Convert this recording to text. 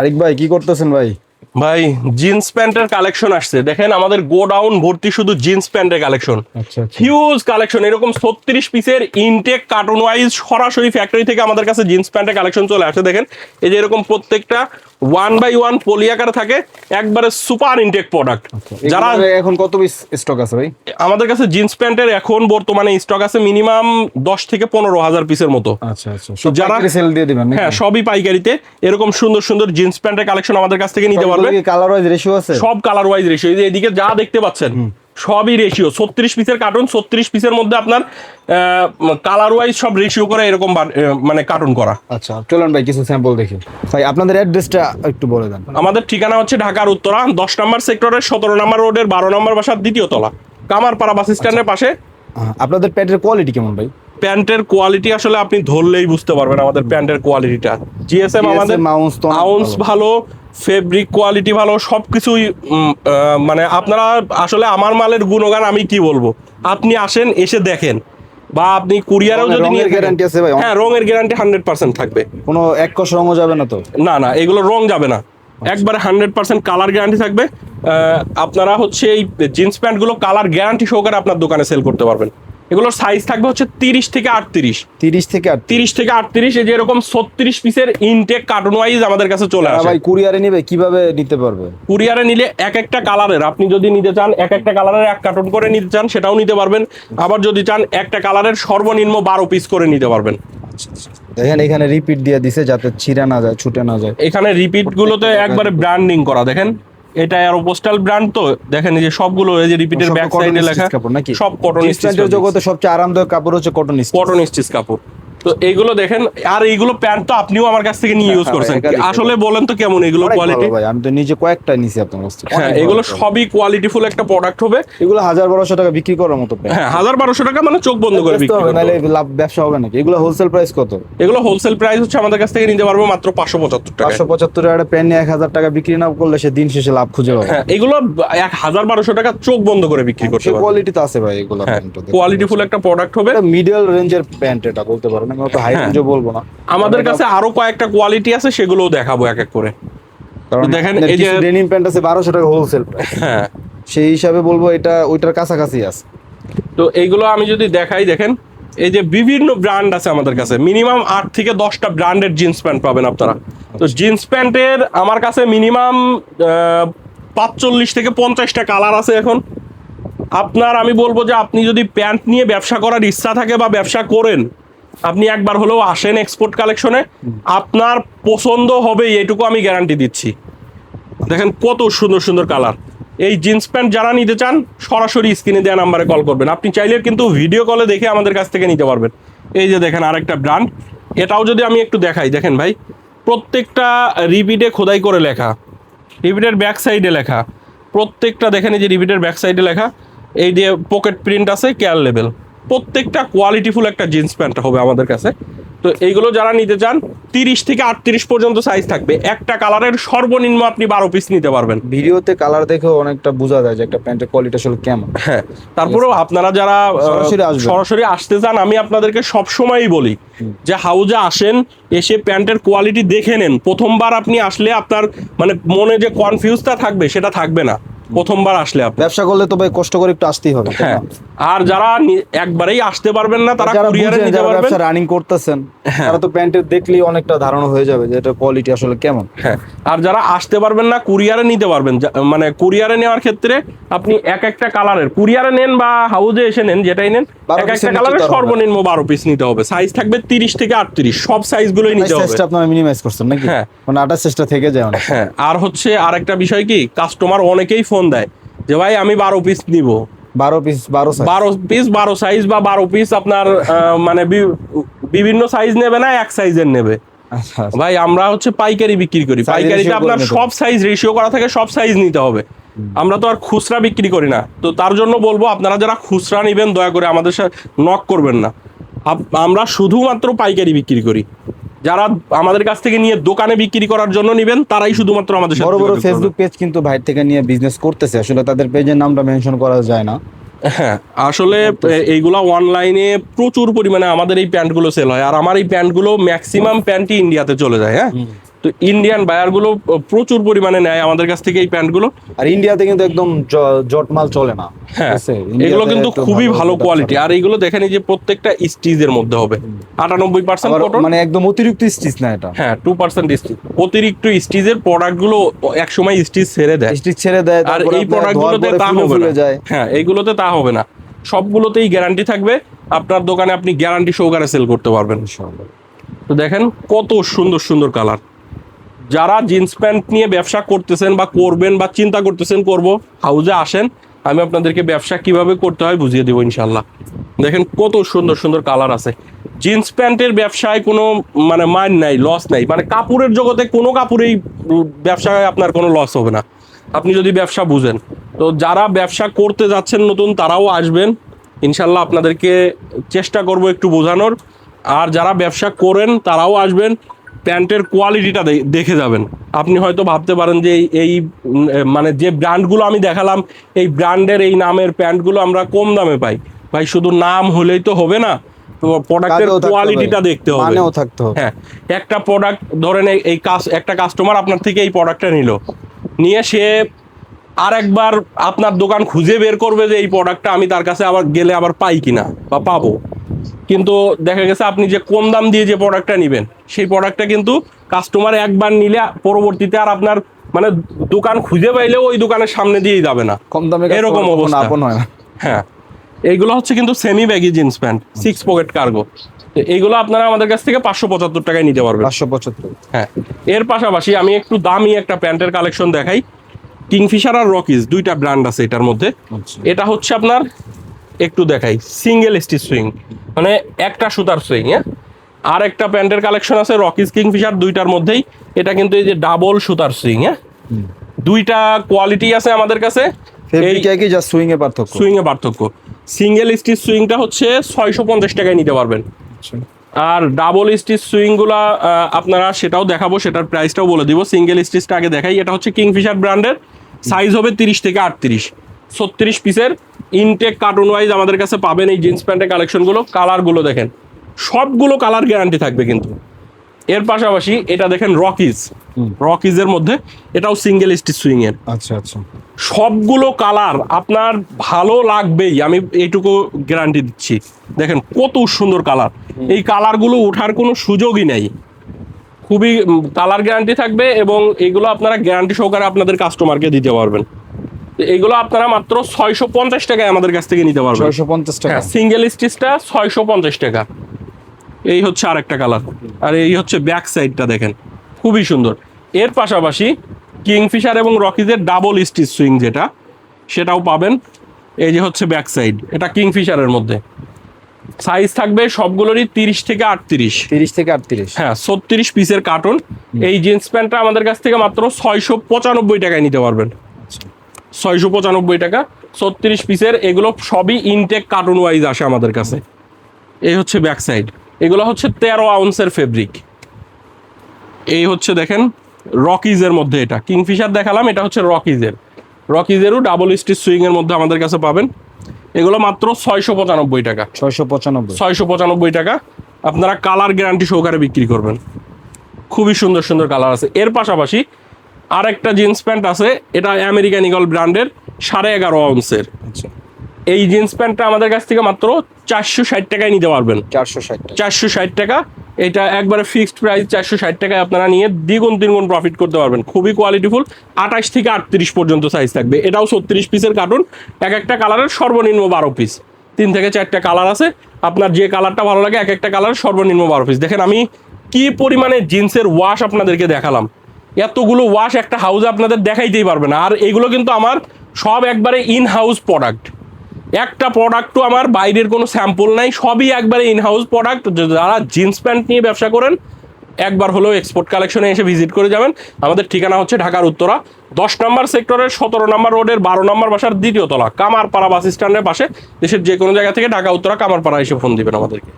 আরিক ভাই কি করতেছেন ভাই? ভাই জিন্স প্যান্টের কালেকশন আসছে, দেখেন আমাদের গোডাউন ভর্তি শুধু জিন্স প্যান্টের কালেকশন। আচ্ছা। হিউজ কালেকশন, এরকম 36 পিসের ইনটেক কার্টুন ওয়াইজ সরাসরি ফ্যাক্টরি থেকে আমাদের কাছে জিন্স প্যান্টের কালেকশন চলে আসে। দেখেন এই যে এরকম প্রত্যেকটা 1/1 পলি আকারে থাকে, একবারে সুপার ইনটেক প্রোডাক্ট। যারা এখন কত পিস স্টক আছে ভাই আমাদের কাছে জিন্স প্যান্টের এখন বর্তমানে স্টক আছে মিনিমাম 10 থেকে 15,000 পিসের মতো। আচ্ছা। তো যারা সেল দিয়ে দিবেন? হ্যাঁ, সবই পাইকারিতে এরকম সুন্দর সুন্দর জিন্স প্যান্টের কালেকশন আমাদের কাছ থেকে নিতে পারবে। কালার ওয়াইজ রেশিও আছে? সব কালার ওয়াইজ রেশিও, এই যে এদিকে যা দেখতে পাচ্ছেন সবই রেশিও। 36 পিসের কার্টুন, 36 পিসের মধ্যে আপনার কালার ওয়াইজ সব রেশিও করে এরকম মানে কার্টুন করা। আচ্ছা চলুন ভাই কিছু স্যাম্পল দেখি। ভাই আপনাদের অ্যাড্রেসটা একটু বলে দেন। আমাদের ঠিকানা হচ্ছে ঢাকার উত্তরা 10 নম্বর সেক্টরের 17 নম্বর রোডের 12 নম্বর বাসার দ্বিতীয় তলা, কামারপাড়া বাস স্ট্যান্ডের পাশে। আপনাদের প্যান্টের কোয়ালিটি কেমন ভাই? প্যান্টের কোয়ালিটি আসলে আপনি ধরলেই বুঝতে পারবেন আমাদের প্যান্টের কোয়ালিটিটা। জিএসএম আমাদের আউন্স ভালো, ফেব্রিক কোয়ালিটি ভালো, সবকিছুই মানে আপনারা আসলে আমার মালের গুণগান আমি কি বলবো, আপনি আসেন এসে দেখেন, বা আপনি কুরিয়ারেও যদি নিয়ে গ্যারান্টি আছে ভাই? হ্যাঁ, রঙের গ্যারান্টি 100% থাকবে। কোনো এক কষ রঙও যাবে না তো? না, এগুলো রং যাবে না, একবারে 100% কালার গ্যারান্টি থাকবে। আপনারা হচ্ছে এই জিন্স প্যান্টগুলো কালার গ্যারান্টি সহকারে আপনার দোকানে সেল করতে পারবেন। এগুলোর সাইজ থাকবে হচ্ছে 30 থেকে 38। 30 থেকে 38 এই যে এরকম 36 পিসের ইনটেক কার্টুন ওয়াইজ আমাদের কাছে চলে আসে। ভাই কুরিয়ারে নিবে কিভাবে নিতে পারবে? কুরিয়ারে নিলে এক একটা কালারের আপনি যদি নিতে চান, এক একটা কালারের এক কার্টুন করে নিতে চান সেটাও নিতে পারবেন। আবার যদি চান একটা কালারের সর্বনিম্ন 12 পিস করে নিতে পারবেন। দেখেন এখানে রিপিট দিয়ে দিছে যাতে ছিঁড়ে না যায়, ছুটে না যায়। এখানে রিপিট গুলোতে একবারে ব্র্যান্ডিং করা, দেখেন এটা এয়ারোপোস্টাল ব্র্যান্ড। তো দেখেন এই যে সবগুলো এই যে রিপিটের ব্যাক সাইডে লেখা, সব কটন স্টিচের জগতে সবচেয়ে আরামদায়ক কাপড় হচ্ছে কটন স্টিচ কাপড়। তো এইগুলো দেখেন, আর এইগুলো প্যান্ট তো আপনিও আমার কাছ থেকে নিয়ে ইউজ করছেন, আসলে বলেন তো কেমন এগুলো কোয়ালিটি? ভাই আমি তো নিজে কয়েকটা নিছি আপনার কাছ থেকে। হ্যাঁ, এগুলো সবই কোয়ালিটিফুল একটা প্রোডাক্ট হবে। এগুলো 1000-1200 টাকা বিক্রি করার মতো। হ্যাঁ, 1000-1200 টাকা মানে চোখ বন্ধ করে বিক্রি করতে হবে, লাভ ব্যবসা হবে নাকি? এগুলো হোলসেল প্রাইস কত? এগুলো হোলসেল প্রাইস হচ্ছে আমাদের কাছ থেকে নিতে পারবো মাত্র 575 টাকা। 575 টাকা প্যান্ট নিয়ে 1000 টাকা বিক্রি না করলে সে দিন শেষে লাভ খুঁজে পাবে। হ্যাঁ, এগুলো 1000-1200 টাকা চোখ বন্ধ করে বিক্রি করতে পারবে। কোয়ালিটি তো আছে ভাই এগুলো। কোয়ালিটিফুল একটা প্রোডাক্ট হবে, মিডল রেঞ্জের প্যান্ট এটা বলতে পারেন, আমি অত হাই রেঞ্জও বলবো না। আমাদের কাছে আরো কয়েকটা কোয়ালিটি আছে, সেগুলোও দেখাবো এক এক করে। দেখেন এই যে ডেনিম প্যান্ট আছে 1200 টাকা হোলসেল প্রাইস। হ্যাঁ, সেই হিসাবে বলবো এটা ওইটার কাছাকাছি আছে। তো এইগুলো আমি যদি দেখাই, দেখেন এই যে বিভিন্ন ব্র্যান্ড আছে আমাদের কাছে, মিনিমাম 8 থেকে 10টা ব্র্যান্ডের জিন্স প্যান্ট পাবেন আপনারা। তো জিন্স প্যান্টের আমার কাছে মিনিমাম 45 থেকে 50টা কালার আছে এখন। আপনার আমি বলবো যে আপনি যদি প্যান্ট নিয়ে ব্যবসা করার ইচ্ছা থাকে বা ব্যবসা করেন, আপনি একবার হলেও আসেন এক্সপোর্ট কালেকশনে, আপনার পছন্দ হবে এইটুকু আমি গ্যারান্টি দিচ্ছি। দেখেন কত সুন্দর সুন্দর কালার। এই জিন্স প্যান্ট যারা নিতে চান সরাসরি স্ক্রিনে দেওয়া নাম্বারে কল করবেন। আপনি চাইলে কিন্তু ভিডিও কলে দেখে আমাদের কাছ থেকে নিতে পারবেন। এই যে দেখেন আরেকটা ব্র্যান্ড, এটাও যদি আমি একটু দেখাই, দেখেন ভাই প্রত্যেকটা রিপিটে খোদাই করে লেখা, রিপিটের ব্যাক সাইডে লেখা, প্রত্যেকটা দেখেন এই যে রিপিটের ব্যাক সাইডে লেখা, এই যে পকেট প্রিন্ট আছে, কেয়ার লেভেল, প্রত্যেকটা কোয়ালিটিফুল একটা জিন্স প্যান্ট হবে আমাদের কাছে। তো এইগুলো যারা নিতে চান 30 থেকে 38 পর্যন্ত সাইজ থাকবে, একটা কালারের সর্বনিম্ন আপনি 12 পিস নিতে পারবেন। ভিডিওতে কালার দেখেও অনেকটা বোঝা যায় যে একটা প্যান্টের কোয়ালিটি আসলে কেমন। হ্যাঁ, তারপরেও আপনারা যারা সরাসরি আসতে চান, আমি আপনাদেরকে সবসময়ই বলি যে হাউজে আসেন, এসে প্যান্টের কোয়ালিটি দেখে নেন। প্রথমবার আপনি আসলে আপনার মানে মনে যে কনফিউজটা থাকবে সেটা থাকবে না প্রথমবার আসলে। আপনি ব্যবসা করলে তো ভাই কষ্ট করে একটু আসতেই হবে। হ্যাঁ, আর যারা একবারেই আসতে পারবেন না তারা কুরিয়ারে নিতে পারবেন। ব্যবসা রানিং করতেছেন তারা তো প্যান্টের দেখলেই অনেকটা ধারণা হয়ে যাবে যে এটা কোয়ালিটি আসলে কেমন। হ্যাঁ, আর যারা আসতে পারবেন না কুরিয়ারে নিতে পারবেন। মানে কুরিয়ারে নেওয়ার ক্ষেত্রে আপনি এক একটা কালারের কুরিয়ারে নেন বা হাউজে এসে নেন, যেটাই নেন, এক একটা কালারের সর্বনিম্ন 12 পিস নিতে হবে। সাইজ থাকবে 30 থেকে 38, সব সাইজগুলোই নিতে হবে। সাইজটা আপনারা মিনিমাইজ করছেন নাকি? হ্যাঁ, মানে 28টা থেকে যায় অনেক। হ্যাঁ, আর হচ্ছে আরেকটা বিষয় কি, কাস্টমার অনেকেই ফোন দেয় যে ভাই আমি 12 পিস নিব। 12 পিস 12 সাইজ বা 12 পিস আপনার মানে বিভিন্ন সাইজ নেবে না, এক সাইজের নেবে। ভাই আমরা হচ্ছে পাইকারি বিক্রি করি, পাইকারিতে আপনার সব সাইজ রেশিও করা থাকে, সব সাইজ নিতে হবে। আমরা তো আর খুচরা বিক্রি করি না। তো তার জন্য বলবো আপনারা যারা খুচরা নেবেন দয়া করে আমাদের সাথে নক করবেন না, আমরা শুধুমাত্র পাইকারি বিক্রি করি। যারা আমাদের কাছ থেকে নিয়ে দোকানে বিক্রি করার জন্য নেবেন তারাই শুধুমাত্র আমাদের সাথে। বড় বড় ফেসবুক পেজ কিন্তু ভাইয়ের থেকে নিয়ে বিজনেস করতেছে, আসলে তাদের পেজের নামটা মেনশন করা যায় না। হ্যাঁ, আসলে এইগুলা অনলাইনে প্রচুর পরিমাণে আমাদের এই প্যান্টগুলো সেল হয়, আর আমার এই প্যান্টগুলো ম্যাক্সিমাম প্যান্টই ইন্ডিয়াতে চলে যায়। হ্যাঁ, তো ইন্ডিয়ান বায়ারগুলো প্রচুর পরিমাণে নেয় আমাদের কাছ থেকে এই প্যান্টগুলো। আর ইন্ডিয়াতে কিন্তু একদম জট মাল চলে না। হ্যাঁ, ঠিক আছে? এগুলো ইন্ডিয়াতে কিন্তু একটু খুবই ভালো দাম কোয়ালিটি। চলে। আর এইগুলো দেখেন এই যে প্রত্যেকটা স্টিচের মধ্যে হবে 98% আবার কটন। মানে একদম অতিরিক্ত স্টিচ না এটা। হ্যাঁ, 2% স্টিচ। অতিরিক্ত স্টিচের প্রোডাক্টগুলো একসময় স্টিচ ছেড়ে দেয়, স্টিচ ছেড়ে দেয়, আর তারপরে এই আপনার প্রোডাক্টগুলোতে ধোয়ার পরে তা ফুলে হবে না। ফুলে যায়। হ্যাঁ, এইগুলোতে তা হবে না, সবগুলোতেই গ্যারান্টি থাকবে। আপনার দোকানে আপনি গ্যারান্টি সহকারে সেল করতে পারবেন। তো দেখেন কত সুন্দর সুন্দর কালার। যারা জিন্স প্যান্ট নিয়ে ব্যবসা করতেছেন বা করবেন বা চিন্তা করতেছেন করব, হাউজে আসেন, আমি আপনাদেরকে ব্যবসা কিভাবে করতে হয় বুঝিয়ে দেবো ইনশাল্লাহ। দেখেন কত সুন্দর সুন্দর কালার আছে। জিন্স প্যান্টের ব্যবসায় কোনো মানে মাইন নাই, লস নাই। মানে কাপড়ের জগতে কোনো কাপড়েই ব্যবসায় আপনার কোনো লস হবে না, আপনি যদি ব্যবসা বুঝেন। তো যারা ব্যবসা করতে যাচ্ছেন নতুন, তারাও আসবেন ইনশাল্লাহ, আপনাদেরকে চেষ্টা করব একটু বোঝানোর। আর যারা ব্যবসা করেন তারাও আসবেন, প্যান্টের কোয়ালিটিটা দেখে যাবেন। আপনি হয়তো ভাবতে পারেন যে মানে যে ব্র্যান্ডগুলো আমি দেখালাম, এই ব্র্যান্ডের এই নামের প্যান্টগুলো আমরা কম দামে পাই। ভাই, শুধু নাম হলেই তো হবে না, তো প্রোডাক্টের কাজেও থাকতে হবে, কোয়ালিটিটা দেখতে হবে, মানেও থাকতে হবে। হ্যাঁ, একটা প্রোডাক্ট ধরেন একটা কাস্টমার আপনার থেকে এই প্রোডাক্টটা নিয়ে সে আরেকবার আপনার দোকান খুঁজে বের করবে যে এই প্রোডাক্টটা আমি তার কাছে আবার গেলে আবার পাই কিনা বা পাবো। কিন্তু দেখা গেছে আপনি যে কম দাম দিয়ে যে প্রোডাক্টটা নেবেন, সেই প্রোডাক্টটা কিন্তু কাস্টমার একবার নিলে পরবর্তীতে আর আপনার মানে দোকান খুঁজে পাইলেও ওই দোকানের সামনে দিয়েই যাবে না, কম দামে এরকম অবস্থা। আপন হয় না। হ্যাঁ, এইগুলো হচ্ছে কিন্তু semi baggy jeans pant, 6 pocket cargo. এইগুলো আপনারা আমাদের কাছ থেকে 575 টাকায় নিতে পারবেন। 575। হ্যাঁ, এর পাশাপাশি আমি একটু দামি একটা প্যান্টের কালেকশন দেখাই। কিংফিশার আর রকিজ দুইটা ব্র্যান্ড আছে এটার মধ্যে। আচ্ছা। এটা হচ্ছে আপনার একটু দেখাই, সিঙ্গেল স্টিচ সুইং, মানে একটা সুতার সুইং। হ্যাঁ, আর একটা প্যান্টের কালেকশন আছে রকিজ কিংফিশার, দুইটার মধ্যেই। এটা কিন্তু এই যে ডাবল সুতার সুইং। হ্যাঁ, দুইটা কোয়ালিটি আছে আমাদের কাছে। ফেব্রিক একই, জাস্ট সুইং এ পার্থক্য। সুইং এ পার্থক্য। সিঙ্গেল স্টিচ সুইংটা হচ্ছে 650 টাকায় নিতে পারবেন। আচ্ছা। আর ডাবল স্টিচ সুইংগুলা আপনারা সেটাও দেখাবো, সেটার প্রাইসটাও বলে দিব। সিঙ্গেল স্টিচটা আগে দেখাই। এটা হচ্ছে কিংফিশার ব্র্যান্ডের, সাইজ হবে 30 থেকে 38, 36 পিসের ইনটেক কার্টুন ওয়াইজ আমাদের কাছে পাবেন এই জিন্স প্যান্টের কালেকশনগুলো। কালারগুলো দেখেন, সবগুলো কালার গ্যারান্টি থাকবে কিন্তু। এর পাশাপাশি এটা দেখেন রকিজের মধ্যে, এটাও সিঙ্গেল স্টিচ সুইং এর। আচ্ছা আচ্ছা। সবগুলো কালার আপনার ভালো লাগবেই, আমি এইটুকু গ্যারান্টি দিচ্ছি। দেখেন কত সুন্দর কালার, এই কালারগুলো ওঠার কোনো সুযোগই নাই। খুবই কালার গ্যারান্টি থাকবে, এবং এগুলো আপনারা গ্যারান্টি সহকারে আপনাদের কাস্টমারকে দিতে পারবেন। তো এইগুলো আপনারা মাত্র 650 টাকায় আমাদের কাছ থেকে নিতে পারবেন। 650 টাকা। হ্যাঁ, সিঙ্গেল স্টিচটা 650 টাকা। এই হচ্ছে আরেকটা কালার, আর এই হচ্ছে ব্যাক সাইডটা দেখেন খুবই সুন্দর। এর পাশাপাশি কিংফিশার এবং রকিজের ডাবল স্টিচ সুইং যেটা, সেটাও পাবেন। এই যে হচ্ছে ব্যাক সাইড, এটা কিংফিশারের মধ্যে। সাইজ থাকবে সবগুলোরই 30 থেকে 38। 30 থেকে 38। হ্যাঁ, 36 পিসের কার্টুন। এই জিন্স প্যান্টটা আমাদের কাছ থেকে মাত্র 695 টাকায় নিতে পারবেন। 695 টাকা, 36 পিসের। এগুলো সবই ইনটেক কার্টুন ওয়াইজ আসে আমাদের কাছে। এই হচ্ছে ব্যাক সাইড, এগুলো হচ্ছে 13 আউন্সের ফেব্রিক। এই হচ্ছে দেখেন রকিজের মধ্যে, এটা কিংফিশার দেখালাম, এটা হচ্ছে রকিজেরও ডাবল স্টিচ সুইং এর মধ্যে আমাদের কাছে পাবেন। এগুলো মাত্র 695 টাকা। 695 টাকা আপনারা কালার গ্যারান্টি সহকারে বিক্রি করবেন। খুবই সুন্দর সুন্দর কালার আছে। এর পাশাপাশি আরেকটা জিন্স প্যান্ট আছে, এটা আমেরিকান ইগল ব্র্যান্ডের 11.5 আউন্সের। আচ্ছা। এই জিন্স প্যান্টটা আমাদের কাছ থেকে মাত্র 460 টাকায় নিতে পারবেন। 460 টাকা। এটা একবারে ফিক্সড প্রাইস, 460 টাকায় আপনারা নিয়ে দ্বিগুণ তিনগুণ প্রফিট করতে পারবেন। খুবই কোয়ালিটিফুল, 28 থেকে 38 পর্যন্ত সাইজ থাকবে। এটাও 36 পিসের কার্টুন, এক একটা কালারের সর্বনিম্ন 12 পিস। 3 থেকে 4টা কালার আছে, আপনার যে কালারটা ভালো লাগে এক একটা কালার সর্বনিম্ন 12 পিস। দেখেন আমি কি পরিমাণে জিন্সের ওয়াশ আপনাদেরকে দেখালাম, এতগুলো ওয়াশ একটা হাউসে আপনাদের দেখাইতেই পারবে না। আর এগুলো কিন্তু আমার সব একবারে ইন হাউস প্রোডাক্ট, একটা প্রোডাক্টও আমার বাইরের কোনো স্যাম্পল নাই, সবই একবারে ইন হাউস প্রোডাক্ট। যারা জিন্স প্যান্ট নিয়ে ব্যবসা করেন একবার হলেও এক্সপোর্ট কালেকশনে এসে ভিজিট করে যাবেন। আমাদের ঠিকানা হচ্ছে ঢাকার উত্তরা 10 নম্বর সেক্টরের 17 নম্বর রোডের 12 নম্বর বাসার 2য় তলা, কামারপাড়া বাস স্ট্যান্ডের পাশে। দেশের যে কোনো জায়গা থেকে ঢাকা উত্তরা কামারপাড়া এসে ফোন দিবেন আমাদেরকে।